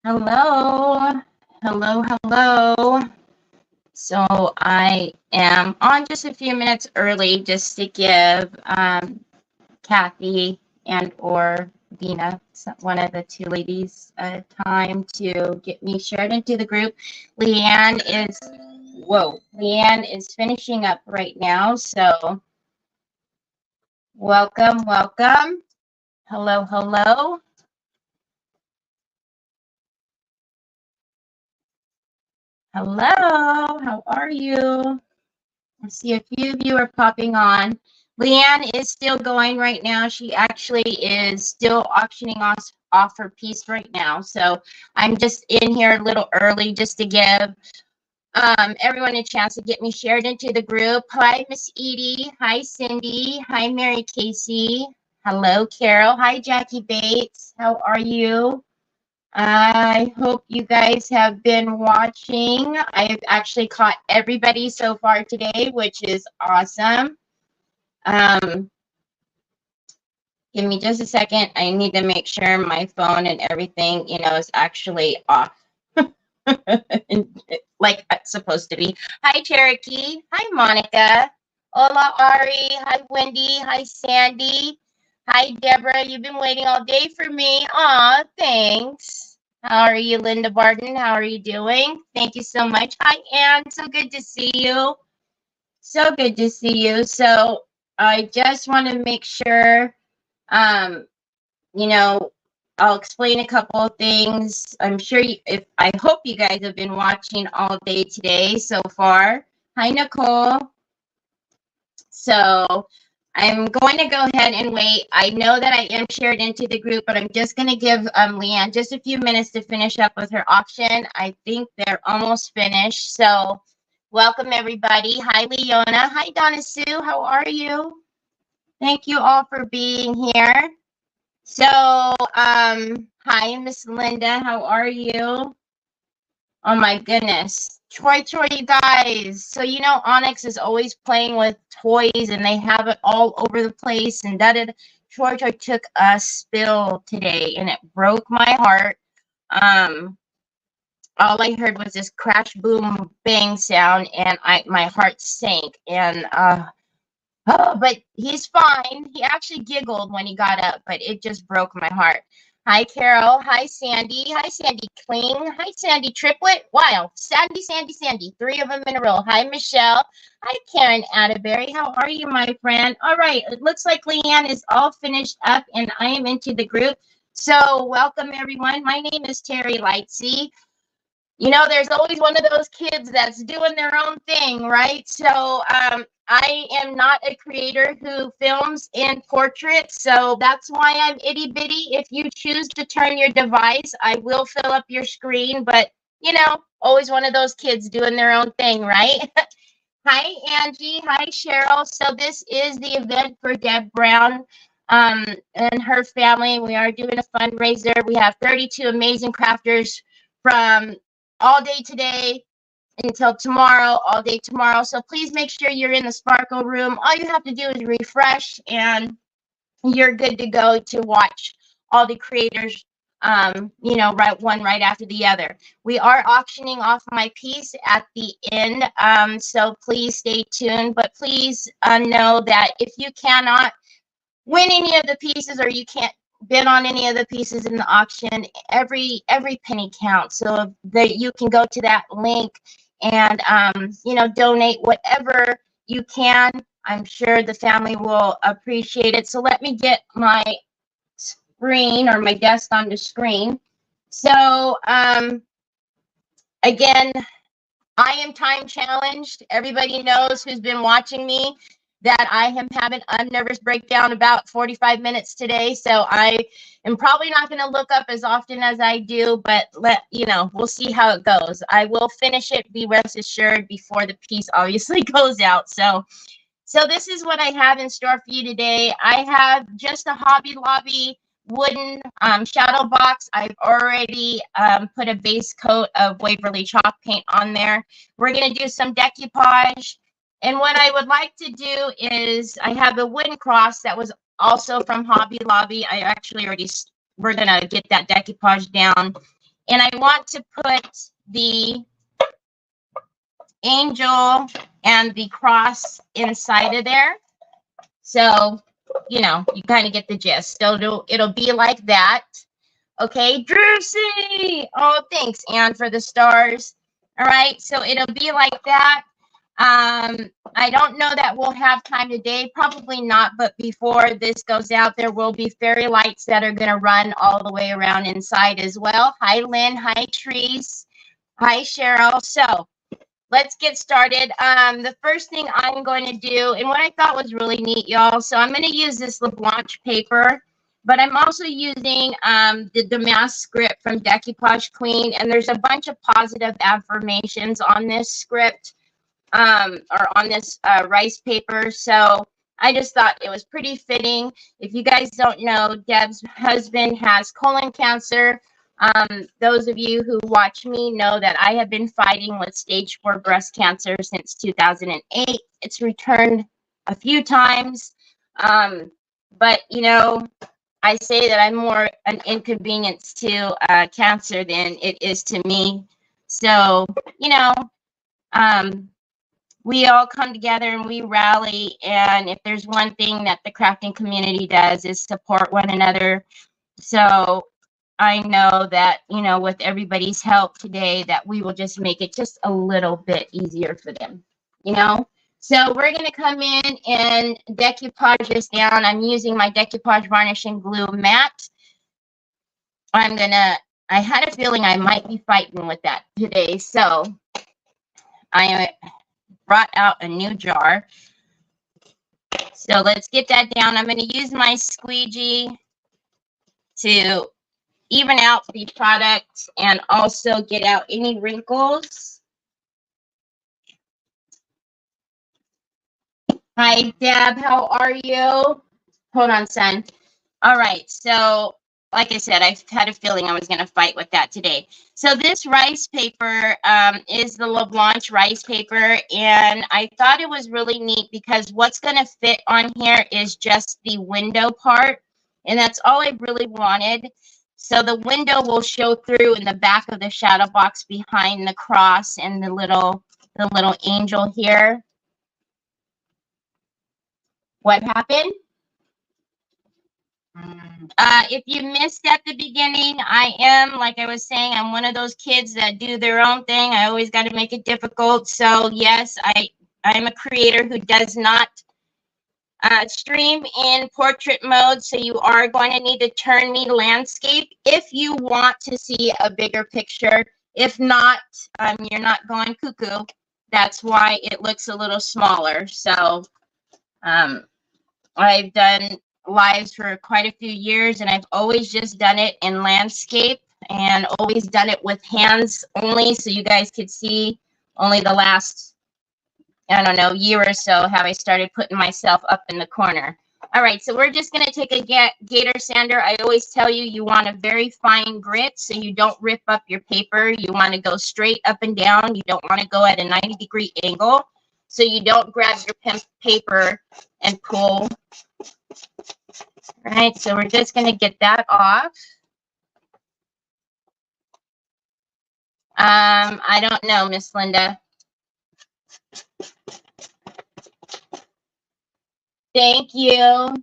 Hello, hello. So I am on just a few minutes early just to give Kathy and or Dina, one of the two ladies, time to get me shared into the group. Leanne is finishing up right now. So welcome. Hello. Hello, how are you? I see a few of you are popping on. Leanne is still going right now. She actually is still auctioning off her piece right now. So I'm just in here a little early just to give everyone a chance to get me shared into the group. Hi, Miss Edie. Hi, Cindy. Hi, Mary Casey. Hello, Carol. Hi, Jackie Bates. How are you? I hope you guys have been watching. I've actually caught everybody so far today, which is awesome. Um, give me just a second. I need to make sure my phone and everything, is actually off like it's supposed to be. Hi, Cherokee. Hi, Monica. Hola, Ari. Hi, Wendy. Hi, Sandy. Hi, Deborah. You've been waiting all day for me. Aw, thanks. How are you, Linda Barton? How are you doing? Thank you so much. Hi, Anne. So good to see you. So good to see you. So I just want to make sure, um, you know, I'll explain a couple of things. I'm sure I hope you guys have been watching all day today so far. Hi, Nicole. So I'm going to go ahead and wait. I know that I am shared into the group, but I'm just going to give Leanne just a few minutes to finish up with her auction. I think they're almost finished. So welcome, everybody. Hi, Leona. Hi, Donna Sue. How are you? Thank you all for being here. So, hi, Miss Linda. How are you? Oh my goodness. Troy, you guys. So, Onyx is always playing with toys and they have it all over the place. And Troy took a spill today and it broke my heart. All I heard was this crash, boom, bang sound and my heart sank. And, but he's fine. He actually giggled when he got up, but it just broke my heart. Hi, Carol. Hi, Sandy. Hi, Sandy Kling. Hi, Sandy Triplet. Wow. Sandy. Three of them in a row. Hi, Michelle. Hi, Karen Atterbury. How are you, my friend? All right. It looks like Leanne is all finished up and I am into the group. So welcome, everyone. My name is Terry Lightsey. There's always one of those kids that's doing their own thing, right? So I am not a creator who films in portraits, so that's why I'm itty bitty. If you choose to turn your device, I will fill up your screen, but always one of those kids doing their own thing, right? Hi, Angie. Hi, Cheryl. So this is the event for Deb Brown and her family. We are doing a fundraiser. We have 32 amazing crafters from all day today until tomorrow, all day tomorrow. So please make sure you're in the Sparkle room. All you have to do is refresh and you're good to go to watch all the creators, right after the other. We are auctioning off my piece at the end, so please stay tuned. But please know that if you cannot win any of the pieces or you can't bid on any of the pieces in the auction, every penny counts. So that you can go to that link and donate whatever you can. I'm sure the family will appreciate it. So let me get my screen or my desk on the screen. So again, I am time challenged. Everybody knows who's been watching me that I am having a nervous breakdown about 45 minutes today. So I am probably not going to look up as often as I do, but we'll see how it goes. I will finish it, be rest assured, before the piece obviously goes out. So this is what I have in store for you today. I have just a Hobby Lobby wooden shadow box. I've already put a base coat of Waverly chalk paint on there. We're going to do some decoupage. And what I would like to do is I have a wooden cross that was also from Hobby Lobby. We're going to get that decoupage down And I want to put the angel and the cross inside of there. So, you know, you kind of get the gist. So it'll be like that. Okay, Drewsy. Oh, thanks, Anne, for the stars. All right, so it'll be like that. I don't know that we'll have time today, probably not, but before this goes out, there will be fairy lights that are going to run all the way around inside as well. Hi, Lynn. Hi, Trees. Hi, Cheryl. So let's get started. The first thing I'm going to do, and what I thought was really neat, y'all, so I'm going to use this LeBlanc paper, but I'm also using the Damask script from Decoupage Queen, and there's a bunch of positive affirmations on this script. Or on this rice paper. So I just thought it was pretty fitting. If you guys don't know, Deb's husband has colon cancer. Those of you who watch me know that I have been fighting with stage 4 breast cancer since 2008. It's returned a few times. But, you know, I say that I'm more an inconvenience to cancer than it is to me. So, you know, we all come together and we rally. And if there's one thing that the crafting community does is support one another. So I know that, you know, with everybody's help today, that we will just make it just a little bit easier for them, you know? So we're going to come in and decoupage this down. I'm using my decoupage varnish and glue matte. I had a feeling I might be fighting with that today. So I brought out a new jar. So let's get that down. I'm going to use my squeegee to even out the product and also get out any wrinkles. Hi, Deb. How are you? Hold on, son. All right. So like I said, I had a feeling I was going to fight with that today. So this rice paper is the LeBlanc rice paper, and I thought it was really neat because what's going to fit on here is just the window part, and that's all I really wanted. So the window will show through in the back of the shadow box behind the cross and the little angel here. What happened? If you missed at the beginning, I am, like I was saying, I'm one of those kids that do their own thing. I always got to make it difficult. So yes, I'm a creator who does not stream in portrait mode. So you are going to need to turn me landscape if you want to see a bigger picture. If not, you're not going cuckoo. That's why it looks a little smaller. So I've done lives for quite a few years, and I've always just done it in landscape and always done it with hands only, so you guys could see. Only the last, I don't know, year or so have I started putting myself up in the corner. All right, so we're just going to take a gator sander. I always tell you, you want a very fine grit so you don't rip up your paper. You want to go straight up and down. You don't want to go at a 90-degree angle, so you don't grab your paper and pull. All right, so we're just going to get that off. I don't know, Miss Linda. Thank you.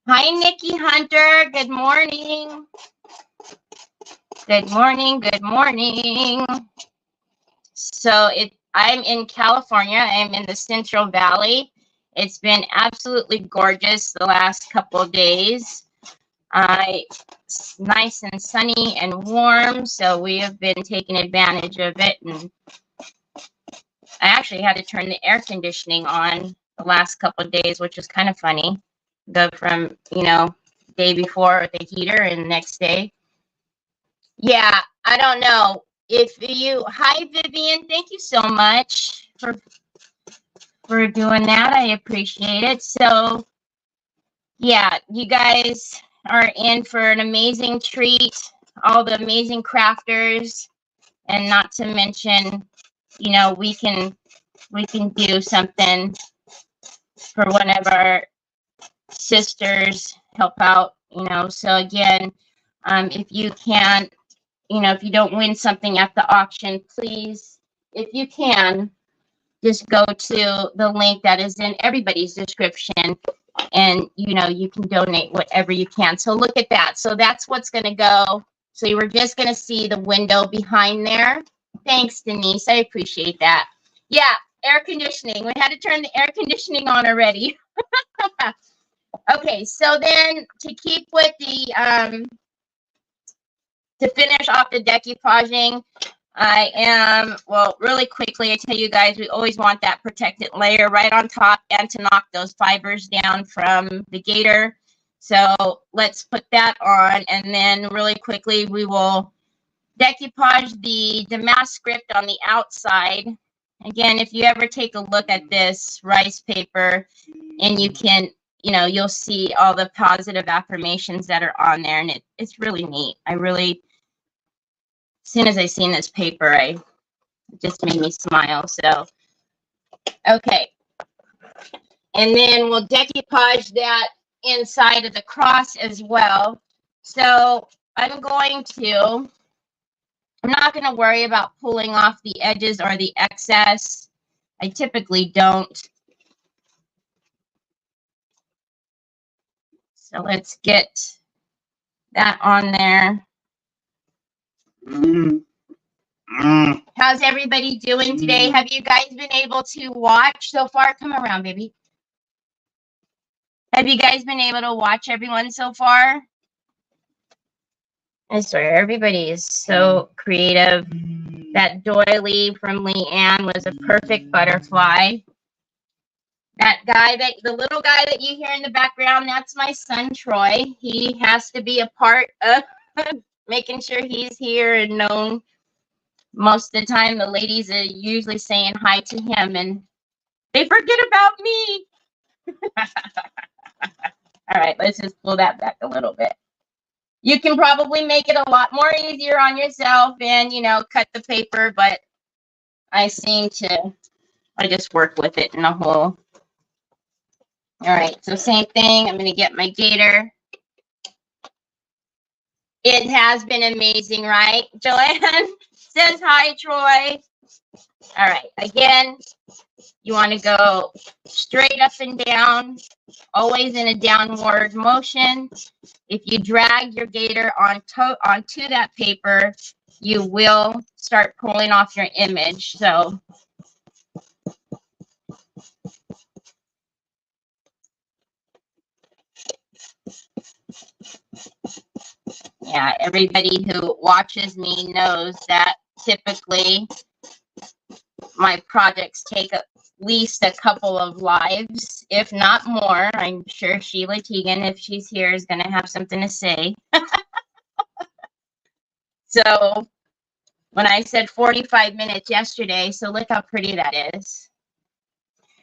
Hi, Nikki Hunter. Good morning. Good morning. Good morning. So I'm in California. I'm in the Central Valley. It's been absolutely gorgeous the last couple of days. It's nice and sunny and warm, so we have been taking advantage of it. And I actually had to turn the air conditioning on the last couple of days, which was kind of funny. Go from, you know, day before the heater and the next day. Yeah, I don't know. Hi, Vivian, thank you so much for doing that. I appreciate it. So yeah, you guys are in for an amazing treat, all the amazing crafters, and not to mention, you know, we can do something for one of our sisters, help out, you know. So again, If you can, you know, if you don't win something at the auction, please, if you can, just go to the link that is in everybody's description, and you know, you can donate whatever you can. So look at that. So that's what's going to go. So you were just going to see the window behind there. Thanks, Denise. I appreciate that. Yeah, air conditioning. We had to turn the air conditioning on already. Okay, so then to keep with the to finish off the decoupaging, I am, well, really quickly, I tell you guys, we always want that protected layer right on top and to knock those fibers down from the gator. So let's put that on, and then really quickly we will decoupage the damask script on the outside. Again, if you ever take a look at this rice paper, and you can, you know, you'll see all the positive affirmations that are on there, and it's really neat. I really, as soon as I seen this paper, it just made me smile. So, okay. And then we'll decoupage that inside of the cross as well. So I'm not going to worry about pulling off the edges or the excess. I typically don't. So let's get that on there. How's everybody doing today? Have you guys been able to watch so far? Come around, baby. Have you guys been able to watch everyone so far? I swear, everybody is so creative. That doily from Leanne was a perfect butterfly. That guy, the little guy that you hear in the background, that's my son, Troy. He has to be a part of making sure he's here and known. Most of the time, the ladies are usually saying hi to him, and they forget about me. All right, let's just pull that back a little bit. You can probably make it a lot more easier on yourself and, you know, cut the paper, but I just work with it in a whole. All right, so same thing. I'm going to get my gator. It has been amazing, right? Joanne says hi, Troy. All right, again, you want to go straight up and down, always in a downward motion. If you drag your gator onto that paper, you will start pulling off your image. So yeah, everybody who watches me knows that typically my projects take at least a couple of lives, if not more. I'm sure Sheila Teagan, if she's here, is going to have something to say. So when I said 45 minutes yesterday, so look how pretty that is.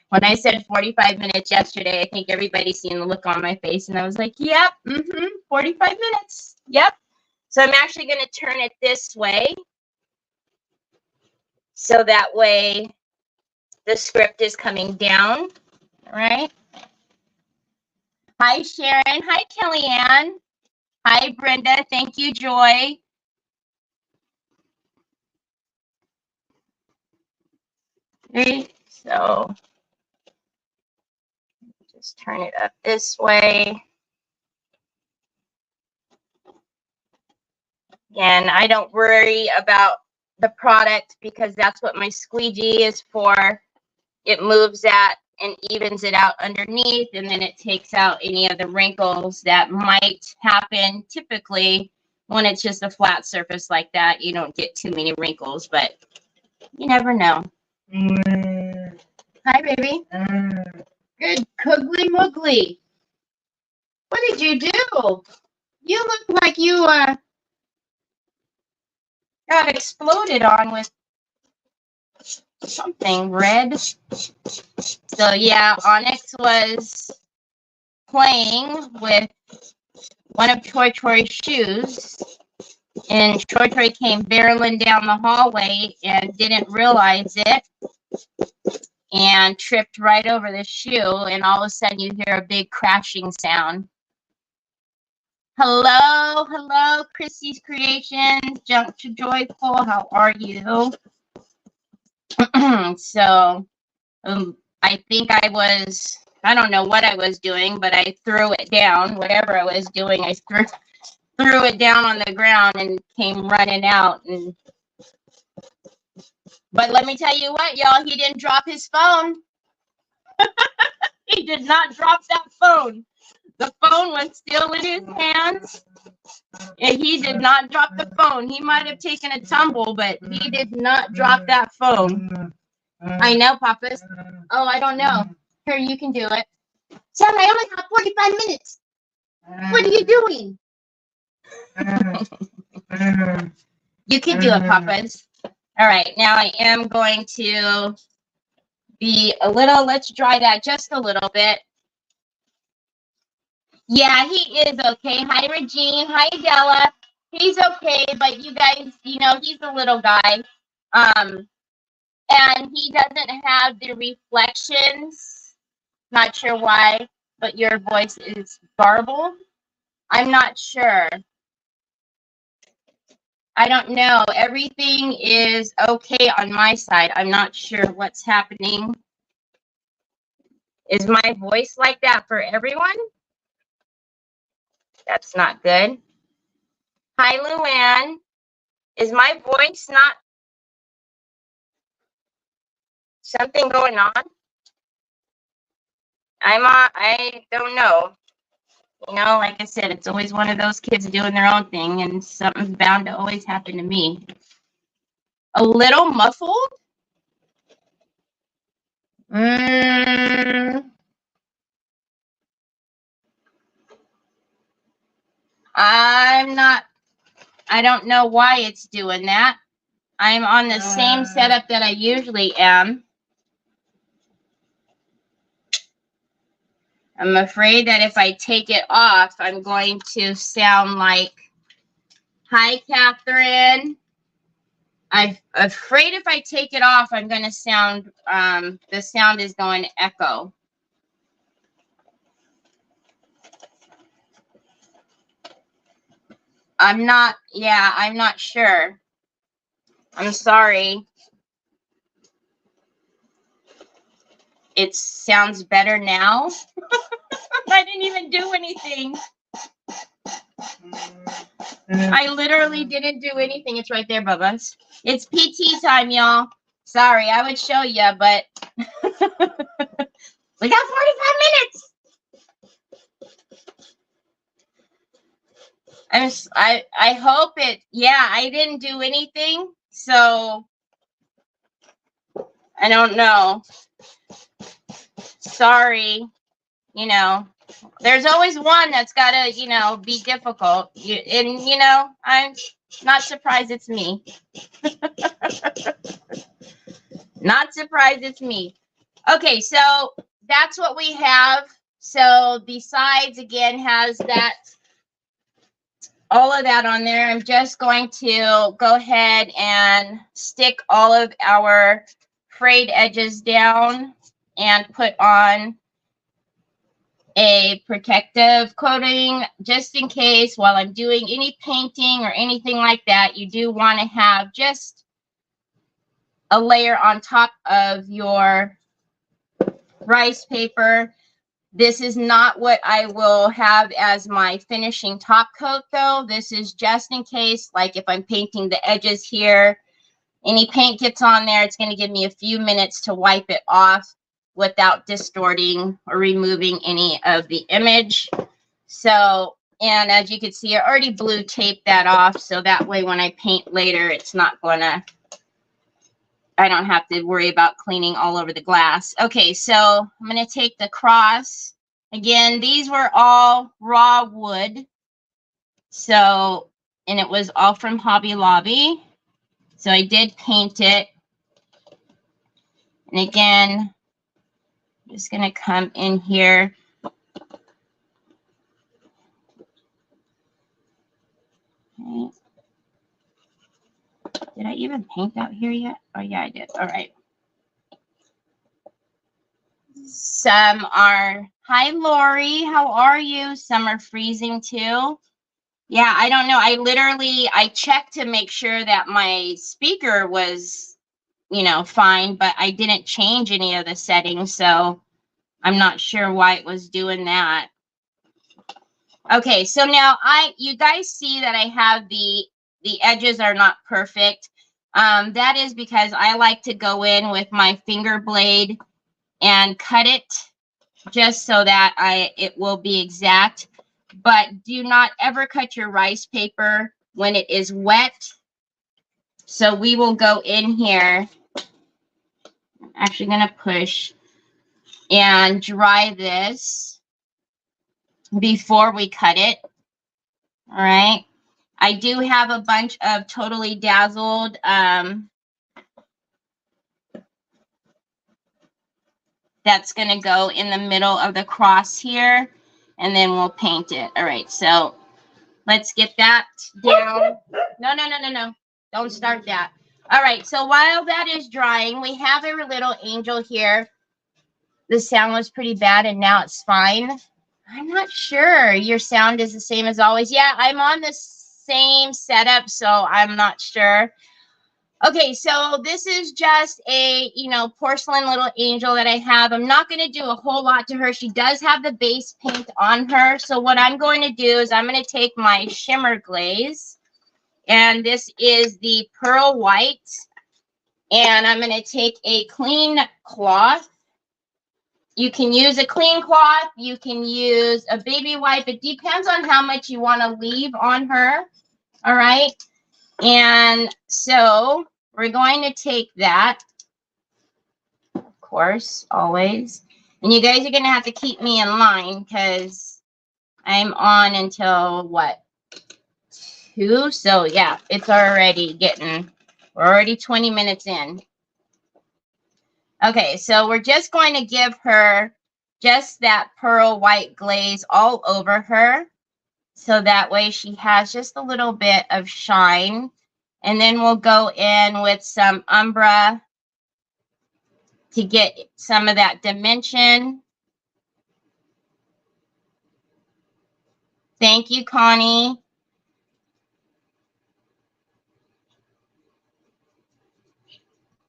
When I said 45 minutes yesterday, I think everybody's seen the look on my face, and I was like, yep, 45 minutes, yep. So I'm actually going to turn it this way, so that way the script is coming down, all right? Hi, Sharon. Hi, Kellyanne. Hi, Brenda. Thank you, Joy. Okay, so just turn it up this way. Again, I don't worry about the product because that's what my squeegee is for. It moves that and evens it out underneath, and then it takes out any of the wrinkles that might happen. Typically, when it's just a flat surface like that, you don't get too many wrinkles, but you never know. Hi, baby. Good cuggly muggly. What did you do? You look like you got exploded on with something red. So yeah, Onyx was playing with one of Troy Troy's shoes, and Troy Troy came barreling down the hallway and didn't realize it and tripped right over the shoe, and all of a sudden you hear a big crashing sound. Hello, hello, Chrissy's Creations, Junk to Joyful. How are you? So, I think I don't know what I was doing, but I threw it down. Whatever I was doing, I threw it down on the ground and came running out. But let me tell you what, y'all, he didn't drop his phone. He did not drop that phone. The phone was still in his hands. And he did not drop the phone. He might have taken a tumble, but he did not drop that phone. I know, Papas. Oh, I don't know. Here, you can do it. Sam, I only have 45 minutes. What are you doing? You can do it, Papas. All right, now I am going to be a little, let's dry that just a little bit. Yeah, he is okay. Hi, Regine. Hi, Della. He's okay, but you guys, you know, he's a little guy. And he doesn't have the reflections. Not sure why, but your voice is garbled. I'm not sure. I don't know. Everything is okay on my side. I'm not sure what's happening. Is my voice like that for everyone? That's not good. Hi, Luann. Is my voice not something going on? I don't know. You know, like I said, it's always one of those kids doing their own thing, and something's bound to always happen to me. A little muffled? I don't know why it's doing that. I'm on the same setup that I usually am. I'm afraid that if I take it off, I'm going to sound like, hi, Catherine. I'm afraid if I take it off, I'm going to sound, the sound is going to echo. I'm not sure. I'm sorry. It sounds better now. I didn't even do anything. I literally didn't do anything. It's right there, Bubba. It's PT time, y'all. Sorry, I would show you, but we got 45 minutes. I hope it. Yeah, I didn't do anything, so I don't know. Sorry. You know, there's always one that's got to, you know, be difficult. And, you know, I'm not surprised it's me. Not surprised it's me. Okay, so that's what we have. So the sides, again, has that, all of that on there. I'm just going to go ahead and stick all of our frayed edges down and put on a protective coating just in case while I'm doing any painting or anything like that. You do want to have just a layer on top of your rice paper. This is not what I will have as my finishing top coat though. This is just in case, like if I'm painting the edges here, any paint gets on there, it's going to give me a few minutes to wipe it off without distorting or removing any of the image. So, and as you can see, I already blue taped that off. So that way, when I paint later, it's not gonna, I don't have to worry about cleaning all over the glass. Okay, so I'm gonna take the cross. Again, these were all raw wood. So, and it was all from Hobby Lobby. So I did paint it. And again, I'm just going to come in here. Okay. Did I even paint out here yet? Oh, yeah, I did. All right. Some are, hi, Lori. How are you? Some are freezing too. Yeah, I don't know. I checked to make sure that my speaker was, fine, but I didn't change any of the settings, so I'm not sure why it was doing that. Okay, so now you guys see that I have the edges are not perfect. That is because I like to go in with my finger blade and cut it just so that it will be exact. But do not ever cut your rice paper when it is wet. So we will go in here. I'm actually going to push and dry this before we cut it. All right. I do have a bunch of Totally Dazzled that's going to go in the middle of the cross here, and then we'll paint it. All right, so let's get that down. No. Don't start that. All right, so while that is drying, we have a little angel here. The sound was pretty bad, and now it's fine. I'm not sure. Your sound is the same as always. Yeah, I'm on the same setup, so I'm not sure. Okay, so this is just a, porcelain little angel that I have. I'm not going to do a whole lot to her. She does have the base paint on her. So what I'm going to do is I'm going to take my shimmer glaze, and this is the pearl white, and I'm going to take a clean cloth. You can use a clean cloth. You can use a baby wipe. It depends on how much you want to leave on her. All right. And so we're going to take that, of course, always. And you guys are going to have to keep me in line because I'm on until, what, 2? So, yeah, it's already we're already 20 minutes in. Okay, so we're just going to give her just that pearl white glaze all over her. So that way she has just a little bit of shine. And then we'll go in with some Umbra to get some of that dimension. Thank you, Connie.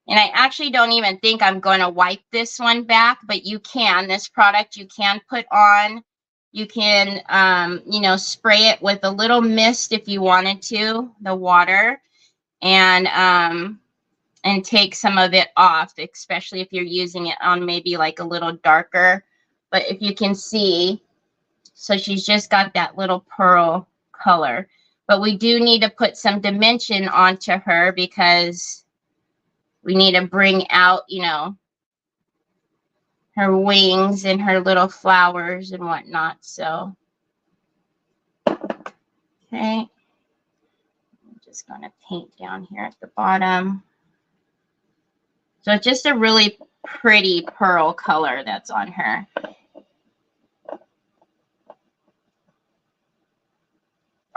And I actually don't even think I'm going to wipe this one back, but you can. This product you can put on. You can, spray it with a little mist if you wanted to, the water, and take some of it off, especially if you're using it on maybe like a little darker. But if you can see, so she's just got that little pearl color. But we do need to put some dimension onto her because we need to bring out, her wings and her little flowers and whatnot. So, okay. I'm just going to paint down here at the bottom. So it's just a really pretty pearl color that's on her.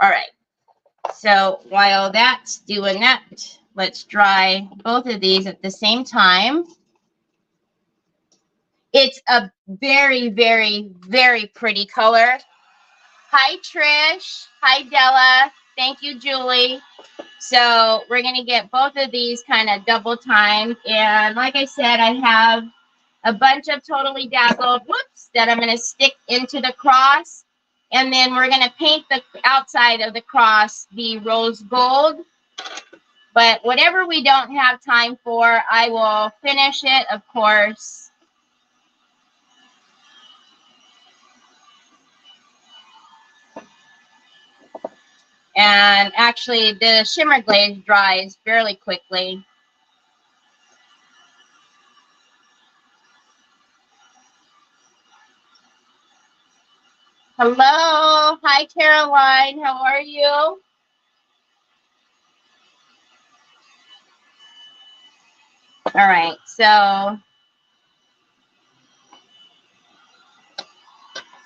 All right. So while that's doing that, let's dry both of these at the same time. It's a very, very, very pretty color. Hi, Trish. Hi, Della. Thank you, Julie. So we're going to get both of these kind of double timed. And like I said, I have a bunch of Totally Dazzled, that I'm going to stick into the cross. And then we're going to paint the outside of the cross the rose gold. But whatever we don't have time for, I will finish it, of course. And actually, the shimmer glaze dries fairly quickly. Hello. Hi, Caroline. How are you? All right. So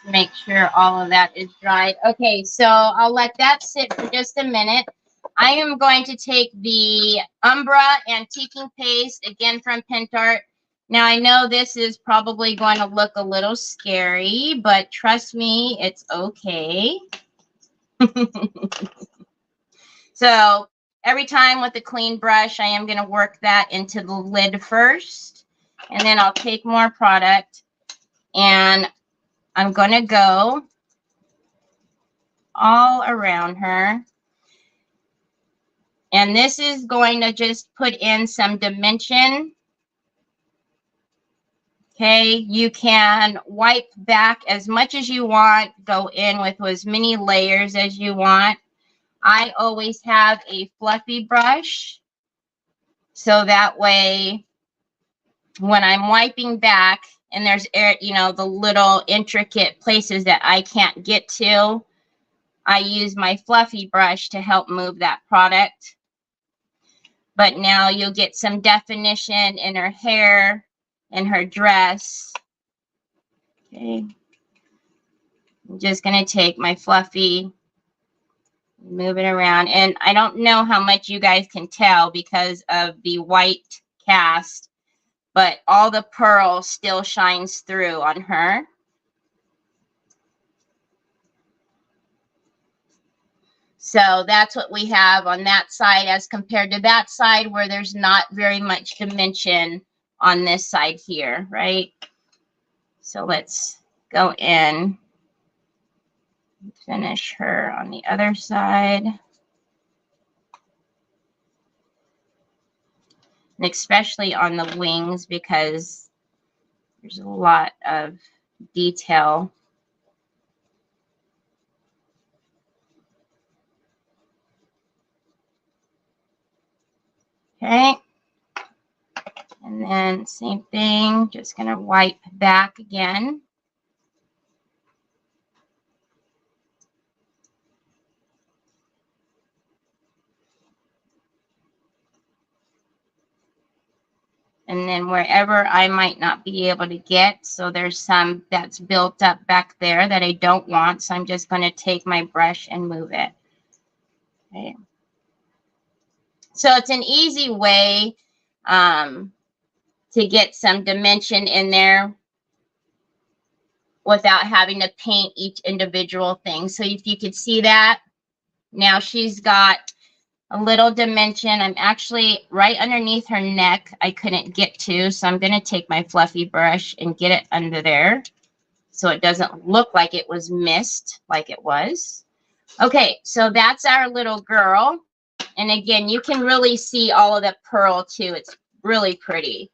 make sure all of that is dried. Okay, so I'll let that sit for just a minute. I am going to take the Umbra Antiquing Paste, again from Pentart. Now, I know this is probably going to look a little scary, but trust me, it's okay. So every time with a clean brush, I am going to work that into the lid first. And then I'll take more product and I'm going to go all around her. And this is going to just put in some dimension. Okay, you can wipe back as much as you want, go in with as many layers as you want. I always have a fluffy brush, so that way when I'm wiping back and there's air, you know, the little intricate places that I can't get to, I use my fluffy brush to help move that product. But now you'll get some definition in her hair and her dress. Okay. I'm just going to take my fluffy, move it around. And I don't know how much you guys can tell because of the white cast, but all the pearl still shines through on her. So that's what we have on that side as compared to that side where there's not very much dimension on this side here, right? So let's go in, finish her on the other side. And especially on the wings because there's a lot of detail. Okay. And then same thing, just going to wipe back again. And then wherever I might not be able to get, so there's some that's built up back there that I don't want, so I'm just going to take my brush and move it. Okay. So it's an easy way to get some dimension in there without having to paint each individual thing. So if you could see that, now she's got a little dimension. I'm actually right underneath her neck. I couldn't get to, so I'm going to take my fluffy brush and get it under there so it doesn't look like it was missed like it was. Okay, so that's our little girl. And again, you can really see all of the pearl too. It's really pretty.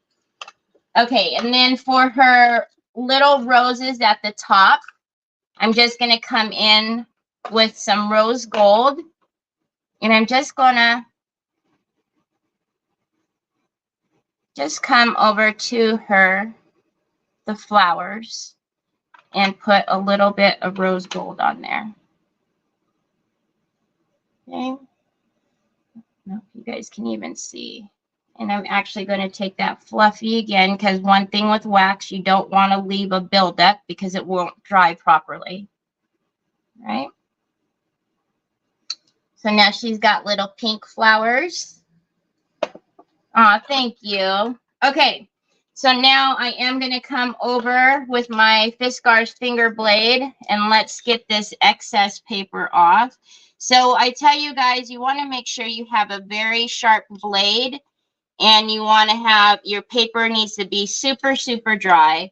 Okay, and then for her little roses at the top, I'm just going to come in with some rose gold. And I'm just going to just come over to her, the flowers, and put a little bit of rose gold on there. Okay. I don't know if you guys can even see. And I'm actually going to take that fluffy again, because one thing with wax, you don't want to leave a buildup because it won't dry properly. Right? So now she's got little pink flowers. Oh, thank you. Okay, so now I am going to come over with my Fiskars finger blade and let's get this excess paper off. So I tell you guys, you want to make sure you have a very sharp blade and you want to have, your paper needs to be super, super dry.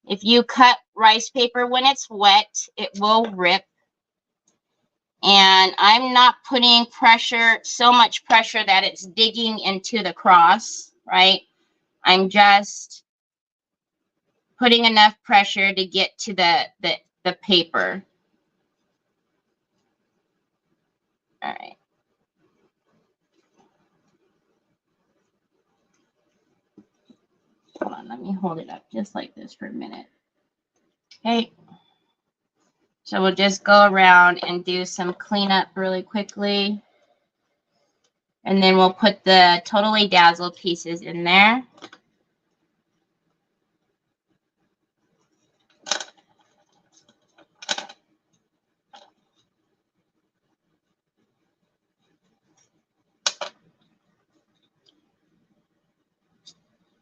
If you cut rice paper when it's wet, it will rip. And I'm not putting pressure, so much pressure that it's digging into the cross, right? I'm just putting enough pressure to get to the paper. All right. Hold on, let me hold it up just like this for a minute. Okay. So we'll just go around and do some cleanup really quickly. And then we'll put the Totally Dazzled pieces in there.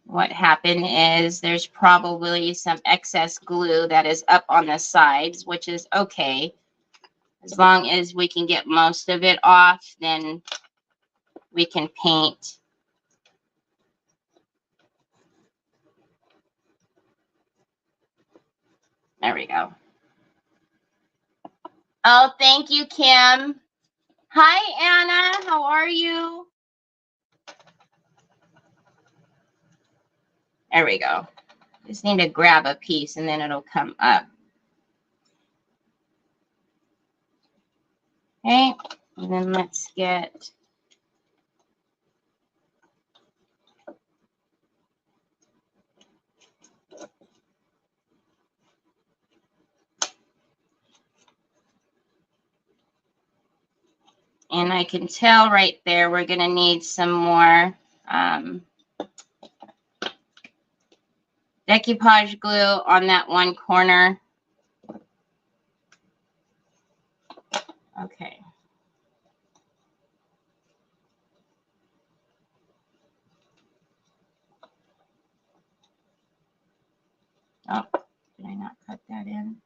What happened is there's probably some excess glue that is up on the sides, which is okay. As long as we can get most of it off, then we can paint. There we go. Oh, thank you, Kim. Hi, Anna. How are you? There we go. Just need to grab a piece and then it'll come up. Okay, and then let's get and I can tell right there we're going to need some more decoupage glue on that one corner. Okay. Oh, did I not cut that in?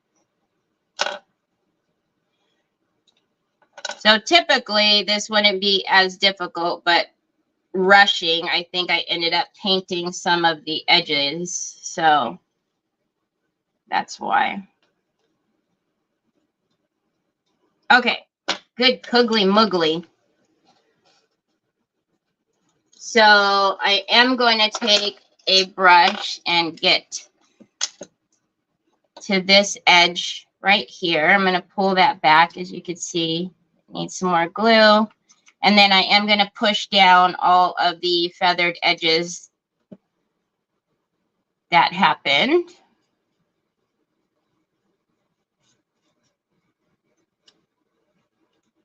So typically this wouldn't be as difficult, but rushing, I think I ended up painting some of the edges. So that's why. Okay, good kuggly muggly. So I am going to take a brush and get to this edge right here. I'm going to pull that back. As you can see, need some more glue. And then I am going to push down all of the feathered edges that happened.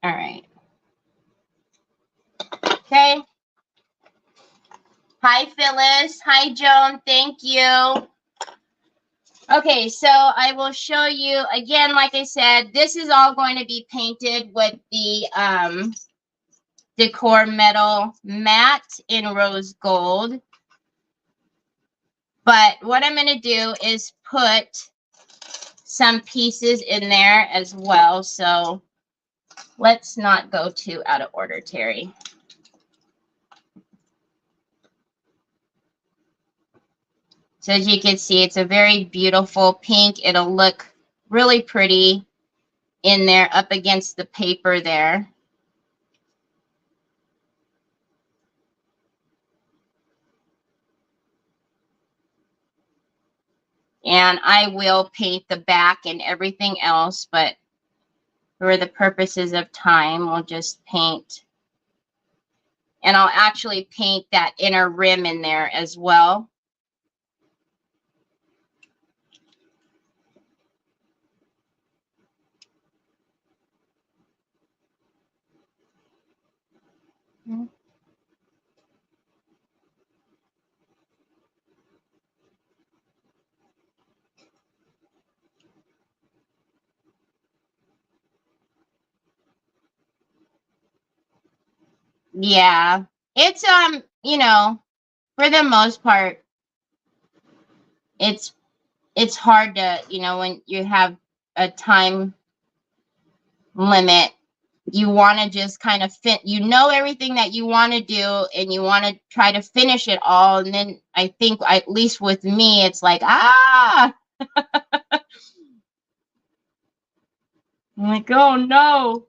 All right. Okay. Hi, Phyllis. Hi, Joan. Thank you. Okay, so I will show you again, like I said, this is all going to be painted with the Decor Metal Matte in Rose Gold. But what I'm going to do is put some pieces in there as well. So let's not go too out of order, Terry. So as you can see, it's a very beautiful pink. It'll look really pretty in there up against the paper there. And I will paint the back and everything else, but for the purposes of time, we'll just paint. And I'll actually paint that inner rim in there as well. Yeah, it's you know, for the most part, it's hard to, you know, when you have a time limit, you want to just kind of fit, you know, everything that you want to do and you want to try to finish it all. And then I think, at least with me, it's like, I'm like, oh no.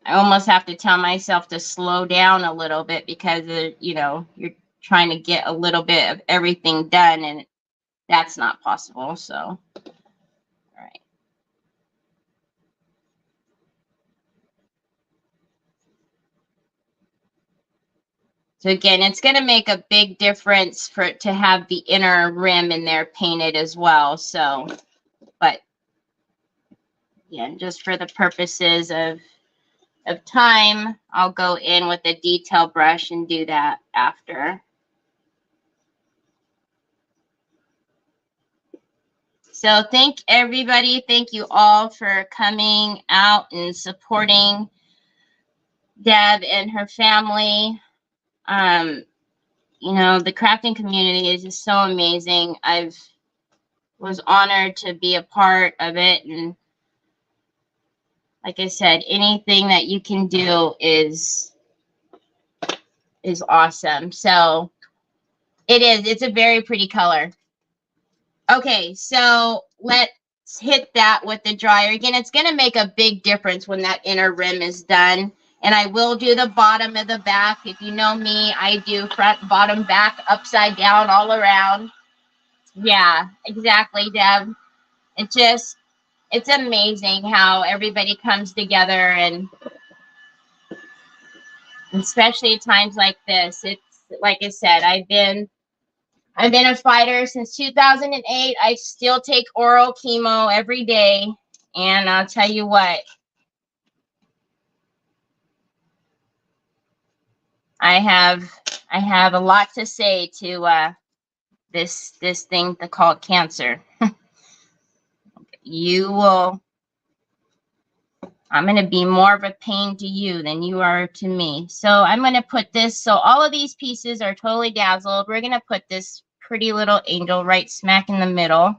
I almost have to tell myself to slow down a little bit because, you know, you're trying to get a little bit of everything done and that's not possible. So, all right. So again, it's going to make a big difference for it to have the inner rim in there painted as well. So, but yeah, just for the purposes of time, I'll go in with a detail brush and do that after. So thank everybody. Thank you all for coming out and supporting Deb and her family. You know, the crafting community is just so amazing. I've was honored to be a part of it. And like I said, anything that you can do is awesome. So it's a very pretty color. Okay, so let's hit that with the dryer. Again, it's going to make a big difference when that inner rim is done. And I will do the bottom of the back. If you know me, I do front, bottom, back, upside down, all around. Yeah, exactly, Deb. It's amazing how everybody comes together, and especially at times like this. It's like I said, I've been a fighter since 2008. I still take oral chemo every day, and I'll tell you what, I have a lot to say to this thing called cancer. I'm going to be more of a pain to you than you are to me. So I'm going to put this, so all of these pieces are totally dazzled. We're going to put this pretty little angel right smack in the middle.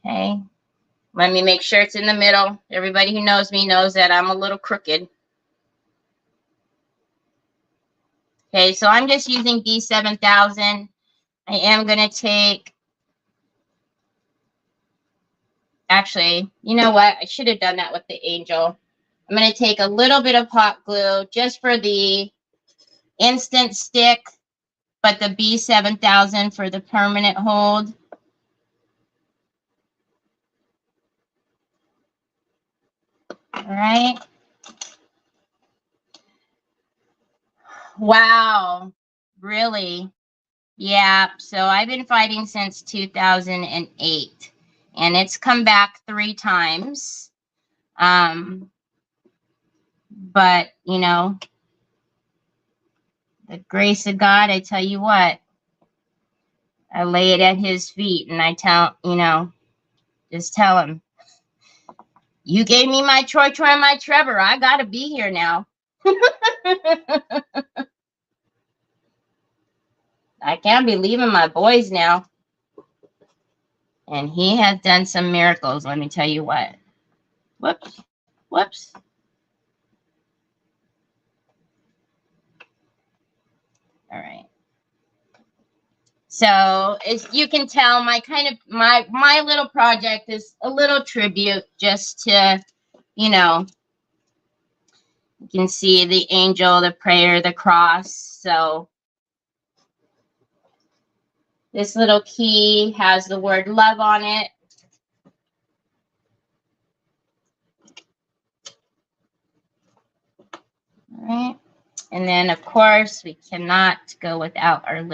Okay. Let me make sure it's in the middle. Everybody who knows me knows that I'm a little crooked. Okay, so I'm just using B7000. I am going to take, actually, you know what? I should have done that with the angel. I'm going to take a little bit of hot glue just for the instant stick, but the B7000 for the permanent hold. All right. Wow. Really? Yeah. So I've been fighting since 2008, and it's come back 3 times. But, you know, the grace of God, I tell you what, I lay it at his feet, and I tell, just tell him, you gave me my Troy and my Trevor. I got to be here now. I can't be leaving my boys now. And he has done some miracles, let me tell you what. Whoops. Whoops. All right. So as you can tell, my little project is a little tribute just to, you can see the angel, the prayer, the cross. So this little key has the word love on it. All right. And then, of course, we cannot go without our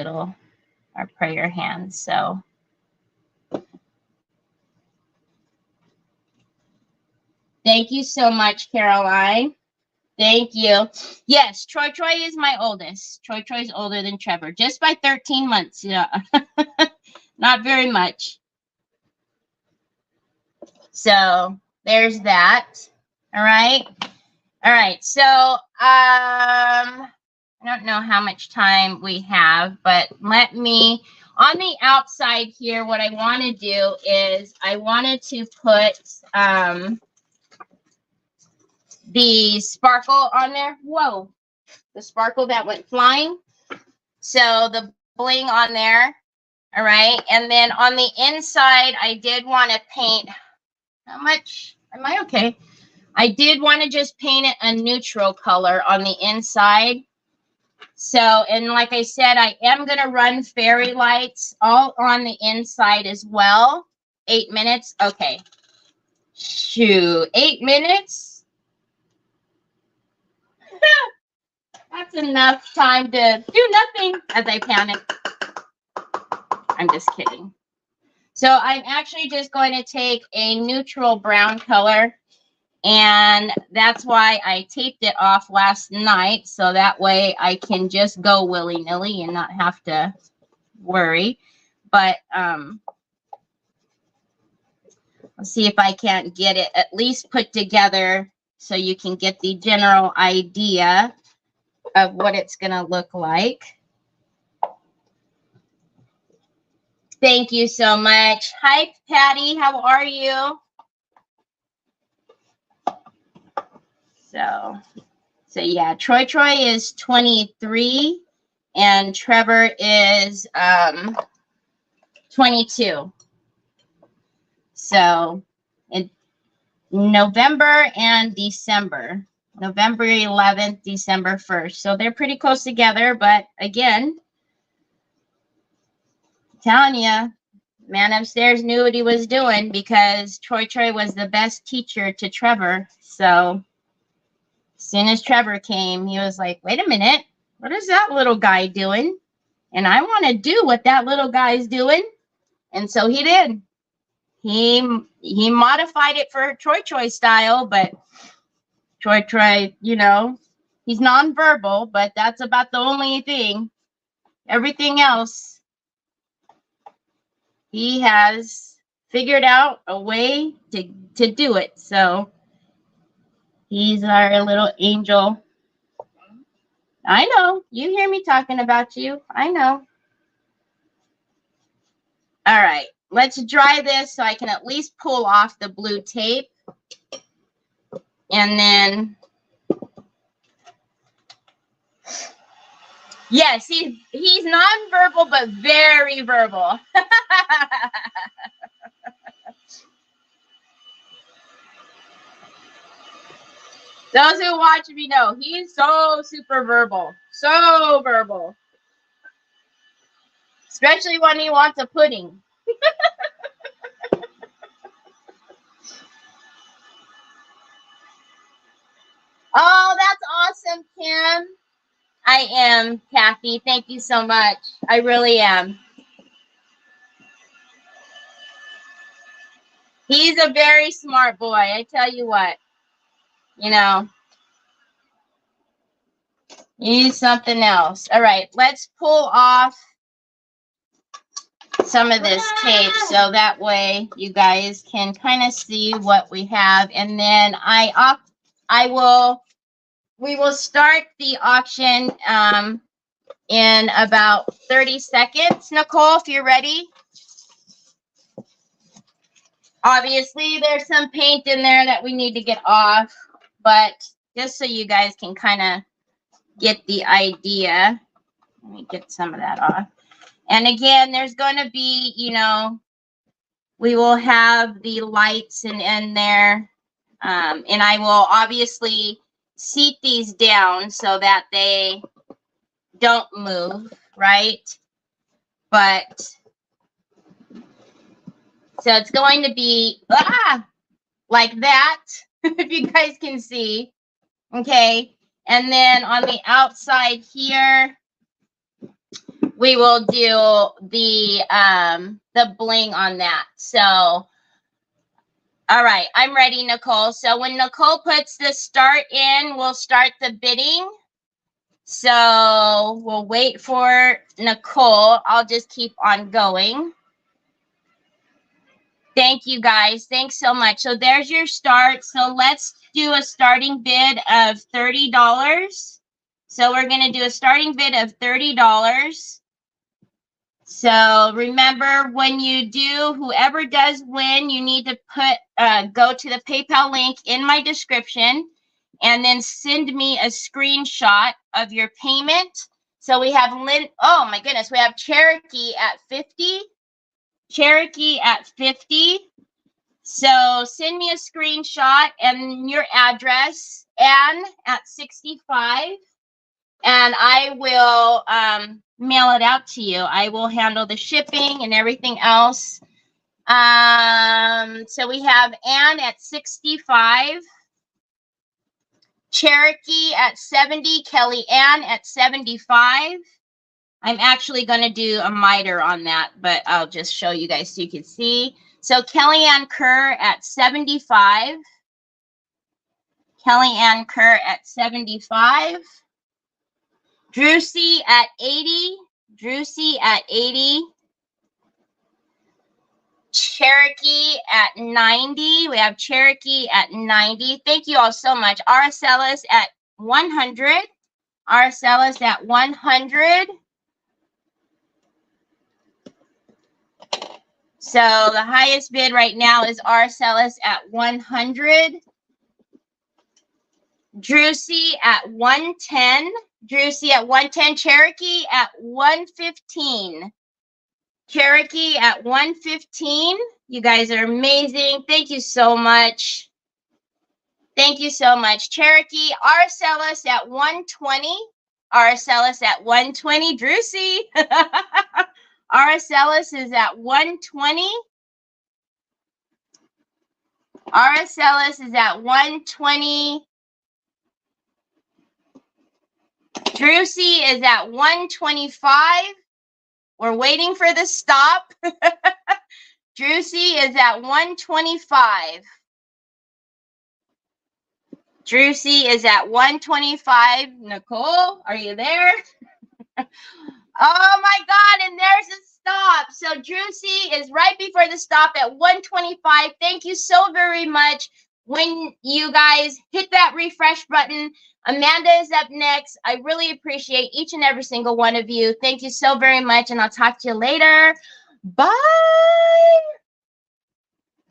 prayer hands. So thank you so much, Caroline. Thank you. Yes, Troy is my oldest. Troy is older than Trevor, just by 13 months. Yeah, not very much. So there's that. All right. All right. So I don't know how much time we have, but let me, on the outside here, what I want to do is I wanted to put the sparkle on there. Whoa, the sparkle that went flying. So the bling on there. All right. And then on the inside, I did want to paint. How much? Am I okay? I did want to just paint it a neutral color on the inside. So, and like I said, I am going to run fairy lights all on the inside as well. 8 minutes. Okay. Shoot. 8 minutes? That's enough time to do nothing as I panic. I'm just kidding. So I'm actually just going to take a neutral brown color, and that's why I taped it off last night, so that way I can just go willy-nilly and not have to worry. But let's see if I can't get it at least put together so you can get the general idea of what it's going to look like. Thank you so much. Hi, Patty. How are you? So yeah, Troy is 23 and Trevor is 22. So in November and December, November 11th, December 1st. So they're pretty close together, but again, I'm telling you, man upstairs knew what he was doing because Troy was the best teacher to Trevor. So as soon as Trevor came, he was like, wait a minute, what is that little guy doing? And I want to do what that little guy's doing. And so he did. He modified it for Troy style, but Troy, you know, he's nonverbal, but that's about the only thing. Everything else, he has figured out a way to do it. So he's our little angel. I know. You hear me talking about you. I know. All right. Let's dry this so I can at least pull off the blue tape. And then, yes, he's nonverbal, but very verbal. Those who watch me know he's so super verbal, so verbal, especially when he wants a pudding. Oh, that's awesome, Kim. I am, Kathy. Thank you so much. I really am. He's a very smart boy. I tell you what, you know, he's something else. All right, let's pull off some of this tape so that way you guys can kind of see what we have. And then we will start the auction in about 30 seconds. Nicole, if you're ready. Obviously, there's some paint in there that we need to get off, but just so you guys can kind of get the idea. Let me get some of that off. And again, there's going to be, you know, we will have the lights in there. And I will obviously seat these down so that they don't move, right? But so it's going to be like that, if you guys can see. Okay. And then on the outside here, we will do the bling on that. So, all right, I'm ready, Nicole. So when Nicole puts the start in, we'll start the bidding. So we'll wait for Nicole. I'll just keep on going. Thank you, guys. Thanks so much. So there's your start. So let's do a starting bid of $30. So we're going to do a starting bid of $30. So remember, when you do, whoever does win, you need to go to the PayPal link in my description and then send me a screenshot of your payment. So we have oh my goodness, we have Cherokee at 50. Cherokee at 50. So send me a screenshot and your address, Ann at 65, and I will mail it out to you. I will handle the shipping and everything else. So we have Ann at 65, Cherokee at 70, Kelly Ann at 75. I'm actually going to do a miter on that, but I'll just show you guys so you can see. So Kellyanne Kerr at 75. Kellyanne Kerr at 75. Drusy at 80. Drusy at 80. Cherokee at 90. We have Cherokee at 90. Thank you all so much. Aracella's at 100. Aracella's at 100. So the highest bid right now is Araceli at 100. Drewsy at 110. Drewsy at 110. Cherokee at 115. Cherokee at 115. You guys are amazing. Thank you so much. Thank you so much. Cherokee, Araceli at 120. Araceli at 120. Drewsy. Araceli is at 120. Araceli is at 120. Drewsy is at 125. We're waiting for the stop. Drewsy is at 125. Drewsy is at 125. Nicole, are you there? Oh my God, and there's a stop. So Drewsy is right before the stop at 125. Thank you so very much. When you guys hit that refresh button, Amanda is up next. I really appreciate each and every single one of you. Thank you so very much, and I'll talk to you later. Bye.